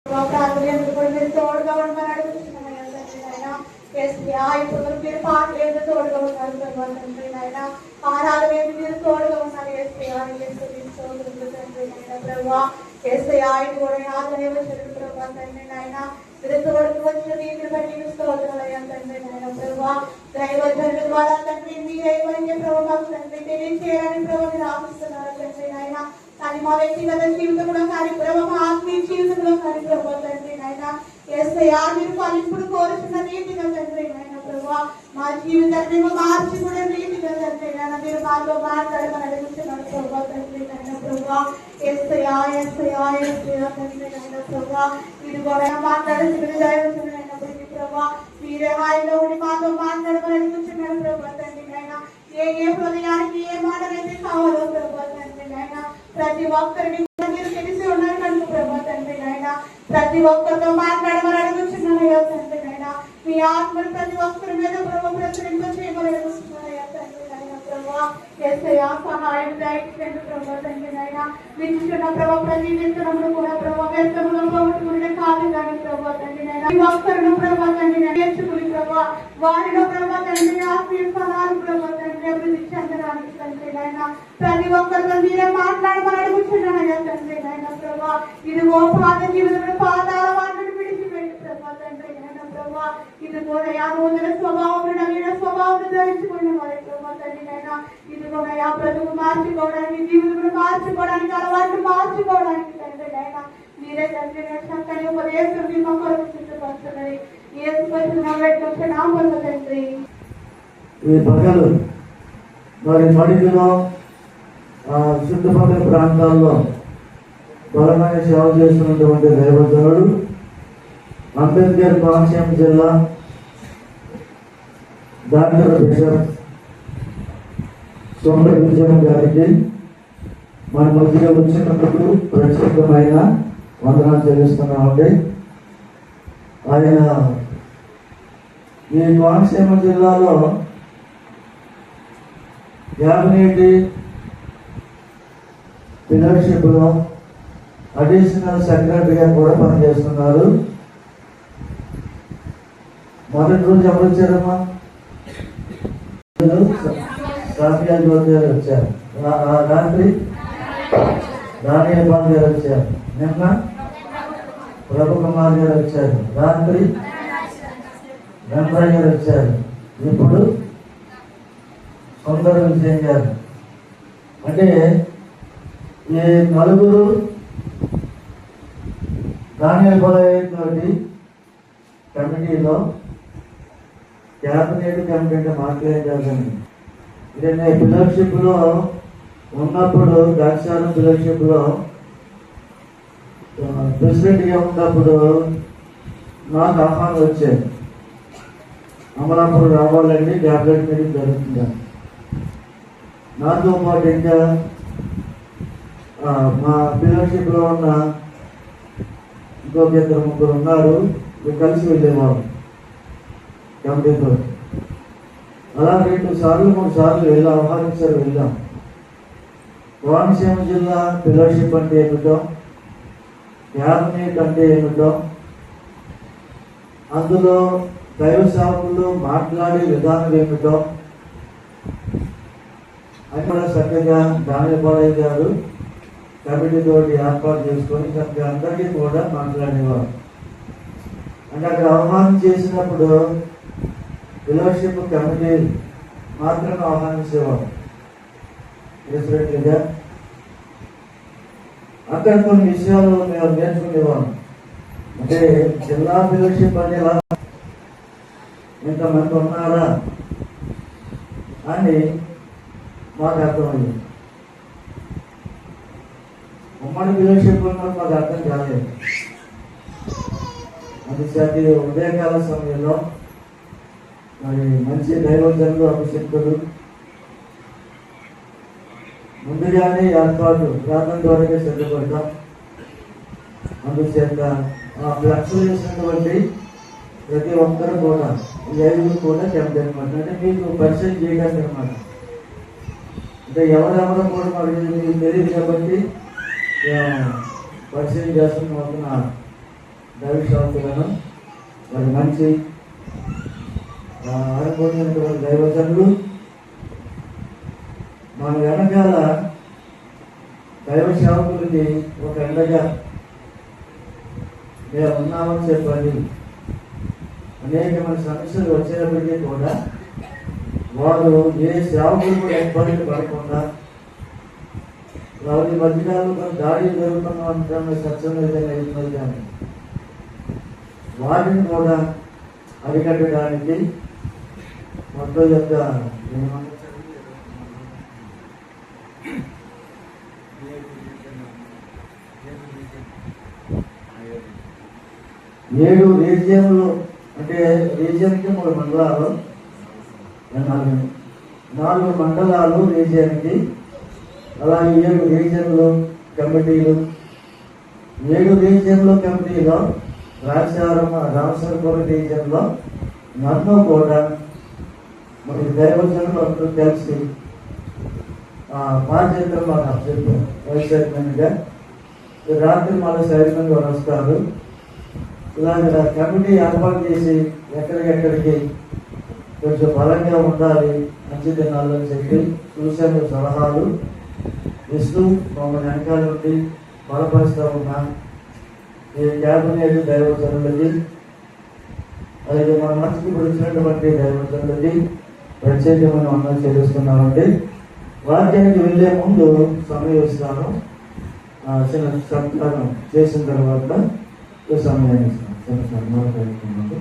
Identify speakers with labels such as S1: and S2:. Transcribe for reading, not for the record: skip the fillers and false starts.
S1: ప్రార్థన కూడా మీరు తోడుగా ఉండమని అడుగుతున్నామయ్యా తండ్రి నాయన. ఇప్పుడు మీరు పాటలు ఏదో తోడుగా ఉన్నారు తండ్రి నాయన. ఆరాధన ఏది మీరు తోడుగా ఉన్నారు తండ్రి నాయన ప్రభావ. ఆయన కూడా ఆదరణ వచ్చారు ప్రభావ తండ్రి నాయన. మీరు తోడుకు వచ్చిన రీతిని బట్టి స్తోత్రాలయ్యా తండ్రి నాయన ప్రభావ. దైవజనుల ద్వారా తండ్రి మీరేమని ప్రభావ తండ్రి తెలియచేయాలని ప్రభావ మీరు ఆశిస్తున్నారు తండ్రి నాయన. కానీ మా వ్యక్తిగత జీవితంలో కానీ ప్రభావ మా ఆత్మీయ జీవితంలో కానీ ప్రభావ తండ్రి నాయన మీరు ఇప్పుడు కోరుతున్న రీతిగా తండ్రి నాయన ప్రభావ మా జీవితాన్ని మేము మార్చుకునే రీతిగా తండ్రి నాయన మీరు మాతో మాట్లాడమని అడుగుతున్నాను ప్రభావ తండ్రి నాయన ప్రభావ. తండ్రి నాయన ప్రభావ మీరు కూడా మాట్లాడుతున్నప్పటికీ ప్రభావ మీరే ఆయనలో ఉండి మాతో మాట్లాడమని అడుగుతున్నాను ప్రభావ తండ్రి నాయన. ఏ హృదయానికి ఏ మాటలైతే కావాలో ప్రభావ తండ్రి నాయన ప్రతి ఒక్కరిని మీరు తెలిసి ఉన్నారు కనుక ప్రభావ తండ్రి నాయన ప్రతి ఒక్కరితో మాట్లాడమని అడుగుతున్నానయ్యా తండ్రి నాయన. మీ ఆత్మను ప్రతి ఒక్కరి మీద ప్రభావ ప్రచురింప చేయమని అడుగుతున్నానయ్యా తండ్రి నాయన ప్రభావ. సహాయం దయచేయండి ప్రభావ తండ్రి నాయన. వింటున్న ప్రభావ ప్రతి విత్తనములు కూడా ప్రభావ వ్యర్థములో పోగొట్టుకునే కాదు కానీ ప్రభావ తండ్రి నాయన ఈ ఒక్కరిని ప్రభావ తండ్రి నేర్చుకుని ప్రభావ వారిలో ప్రభావ తండ్రి ఆత్మీయ ఫలాలు ప్రభావ తండ్రి అభివృద్ధి చెందడానికి తండ్రి నాయన ప్రతి ఒక్కరితో మీరే మాట్లాడమని అడుగుతున్నానయ్యా తండ్రి నాయన ప్రభావ. ఇదిగో పాత జీవితంలో పాతాల వాటిని విడిచిపెట్టి ప్రభావ తండ్రి నాయన ప్రభావ. ఇది కూడా నూతన స్వభావం నవీన స్వభావం ధరించుకున్న వారి ప్రభావ తండ్రి నాయన. ఇది కూడా బ్రతుకు మార్చుకోవడానికి జీవితంలో మార్చుకోవడానికి అలవాటు మార్చుకోవడానికి తండ్రి నాయన మీరే తండ్రి చక్కని ఉపదేశం మీ కొరకు సిద్ధపరచుకొని తండ్రి.
S2: ఈ పగలు మరి మడిలో చుట్టుపక్కల ప్రాంతాల్లో బలమైన సేవ చేస్తున్నటువంటి దైవజనుడు అంబేద్కర్ కోనసీమ జిల్లా డాక్టర్ బిషప్ సోమర విజయం గారికి మన మధ్యలో వచ్చినందుకు ప్రత్యేకమైన వందనాలు చెల్లిస్తున్నామండి. ఆయన ఈ కోనసీమ జిల్లాలో క్యాబినెట్ ఫెలోషిప్లో అడిషనల్ సెక్రటరీగా కూడా పనిచేస్తున్నారు. మొదటి రోజు ఎవరు వచ్చారమ్మా? సాఫియా జ్యోతి గారు వచ్చారు. రాత్రి దానియల్ బాబు గారు వచ్చారు. నిన్న ప్రభు కుమార్ గారు వచ్చారు. రాత్రి గణపయ్య గారు వచ్చారు. ఇప్పుడు సుందర విజయ్ గారు. అంటే ఈ నలుగురు దానియల్ తోటి కమిటీలో క్యాబినెట్ కమిటీ మాట్లాడేదాన్ని ఇదే ఫెలోషిప్లో ఉన్నప్పుడు దాక్షారం ఫెలోషిప్లో ప్రెసిడెంట్గా ఉన్నప్పుడు నాకు ఆహ్వానం వచ్చాయి. అమలాపురం రావాలండి క్యాబినెట్ మీటింగ్ జరుగుతుంది. నాతో పాటు ఇంకా మా ఫెలోషిప్లో ఉన్న ఇంకొక ఇద్దరు ముగ్గురు ఉన్నారు. కలిసి వెళ్ళేవారు కమిటీతో. అలా 2 సార్లు 3 సార్లు ఆహ్వానించారు, వెళ్ళాం. కోనసీమ జిల్లా ఫెలోషిప్ అంటే ఏమిటో, క్యాబినెట్ అంటే ఏమిటో, అందులో దైవ సేవకులు మాట్లాడే విధానం ఏమిటో అది కూడా చక్కగా దానిపాలయ్య గారు కమిటీతో ఏర్పాటు చేసుకొని చక్కగా అందరికీ కూడా మాట్లాడేవారు. అంటే అక్కడ ఆహ్వానం చేసినప్పుడు ఫెలోషిప్ కమిటీ మాత్రమే ఆహ్వానించేవారు ప్రెసిడెంట్గా. అక్కడ కొన్ని విషయాలు మేము నేర్చుకునేవాళ్ళం. అంటే జిల్లా ఫెలోషిప్ అంటే ఎలా, ఇంతమంది ఉన్నారా అని మాకు అర్థమైంది. ఉమ్మడి ఫెలోషిప్ ఉన్నది మాకు అర్థం కాలేదు. అది ఉదయకాల సమయంలో మరి మంచి దైవజనులు అభిషేకులు ముందుగానే ఏర్పాటు ప్రార్థన ద్వారానే సిద్ధపడతాం. అందుచేత ఆ ఫ్లక్స్ చేసినటువంటి ప్రతి ఒక్కరు కూడా ఈ 5 కూడా క్యాంప్ అనమాట. అంటే మీకు పరిచయం చేయడానికి అనమాట. అంటే ఎవరెవరో కూడా మనకి తెలియదు కాబట్టి పరిచయం చేస్తున్నాం. సేవకులను మరి మంచి అనుకున్నటువంటి దైవజనులు మన వెనకాల దైవ సేవకులకి ఒక ఎండగా మేము ఉన్నామని చెప్పండి. అనేకమైన సమస్యలు వచ్చేటప్పటికీ కూడా వారు ఏ సేవకులు కూడా ఇబ్బంది పడకుండా వారి మధ్యకాలంలో దాడి జరుగుతున్న సత్సంగ కానీ వాటిని కూడా అరికట్టడానికి మొత్తం యొక్క 7 రీజియన్లు, అంటే రీజియన్కి 3 మండలాలు, 4 మండలాలు రీజియన్కి, అలాగే 7 రీజియన్లు కమిటీలు. 7 రీజియన్లు కమిటీలో రామసరపురం రీజియన్లో నన్ను కూడా మనకి దైవజనులు అందరూ కలిసి బాధ్యతలు మాకు అప్పచెప్పారు. వైస్ చైర్మన్గా రాత్రి మళ్ళీ చైర్మన్ గారు వస్తారు. ఇలాంటి కమిటీ ఏర్పాటు చేసి ఎక్కడికెక్కడికి కొంచెం బలంగా ఉండాలి, మంచి దినాలని చెప్పి సూచనలు సలహాలు ఇస్తూ మమ్మల్ని వెనకాల నుండి బలపరుస్తూ ఉన్నా ఈ క్యాబినెట్ దైవజనులకి, అలాగే మన మనసుకి ఇప్పుడు వచ్చినటువంటి దైవజనులకి ప్రత్యేకమైన వందనాలు చెల్లిస్తున్నామండి. వాక్యానికి వెళ్ళే ముందు సమయం ఇస్తాను. చిన్న సంస్కారం చేసిన తర్వాత సమయాన్ని ఇస్తాను. చిన్న సన్మానం జరుగుతున్నాను.